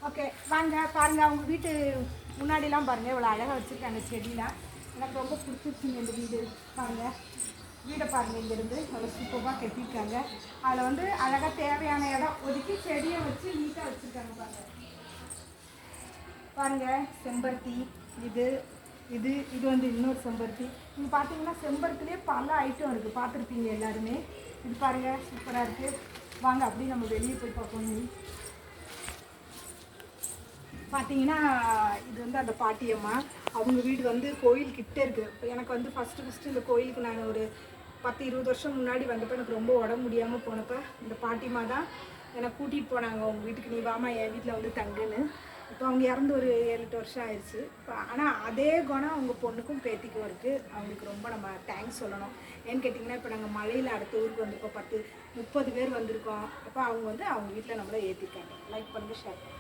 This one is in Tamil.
ஓகே வாங்க பாருங்கள், அவங்க வீட்டு முன்னாடிலாம் பாருங்கள் இவ்வளோ அழகாக வச்சுருக்காங்க செடிலாம். எனக்கு ரொம்ப பிடிச்சிருச்சுங்க இந்த வீடு. பாருங்கள் வீடை பாருங்கள், இங்கேருந்து அவ்வளோ சூப்பராக கட்டியிருக்காங்க. அதில் வந்து அழகாக தேவையான இடம் ஒதுக்கி செடியை வச்சு நீட்டாக வச்சுருக்காங்க. பாருங்கள் பாருங்கள் செம்பருத்தி, இது இது இது வந்து இன்னொரு செம்பருத்தி. நீங்கள் பார்த்தீங்கன்னா செம்பருத்திலே பல ஐட்டம் இருக்குது, பார்த்துருப்பீங்க எல்லாருமே. இது பாருங்கள் சூப்பராக இருக்குது. வாங்க அப்படியே நம்ம வெளியே போய் பார்ப்போம். பார்த்தீங்கன்னா இது வந்து அந்த பாட்டியம்மா, அவங்க வீடு வந்து கோயில்கிட்ட இருக்குது. இப்போ எனக்கு வந்து ஃபஸ்ட்டு இந்த கோயிலுக்கு நான் ஒரு 10-20 வருஷம் முன்னாடி வந்தப்போ எனக்கு ரொம்ப உடம்பு முடியாமல் போனப்போ இந்த பாட்டியம்மா தான் என்னை கூட்டிகிட்டு போனாங்க அவங்க வீட்டுக்கு. நீ வாமா என் வீட்டில் வந்து தங்குன்னு. இப்போ அவங்க இறந்து ஒரு 7-8 வருஷம் ஆயிடுச்சு. இப்போ ஆனால் அதே குணம் அவங்க பொண்ணுக்கும் பேத்திக்கும் இருக்குது. அவங்களுக்கு ரொம்ப நம்ம தேங்க்ஸ் சொல்லணும். ஏன்னு கேட்டிங்கன்னா இப்போ நாங்கள் மலையில் அடுத்த ஊருக்கு வந்து இப்போ 10-30 பேர் வந்திருக்கோம். அப்போ அவங்க வந்து அவங்க வீட்டில் நம்மளை ஏற்றிருக்காங்க. லைக் பண்ணுங்கள், ஷேர் பண்ணுங்கள்.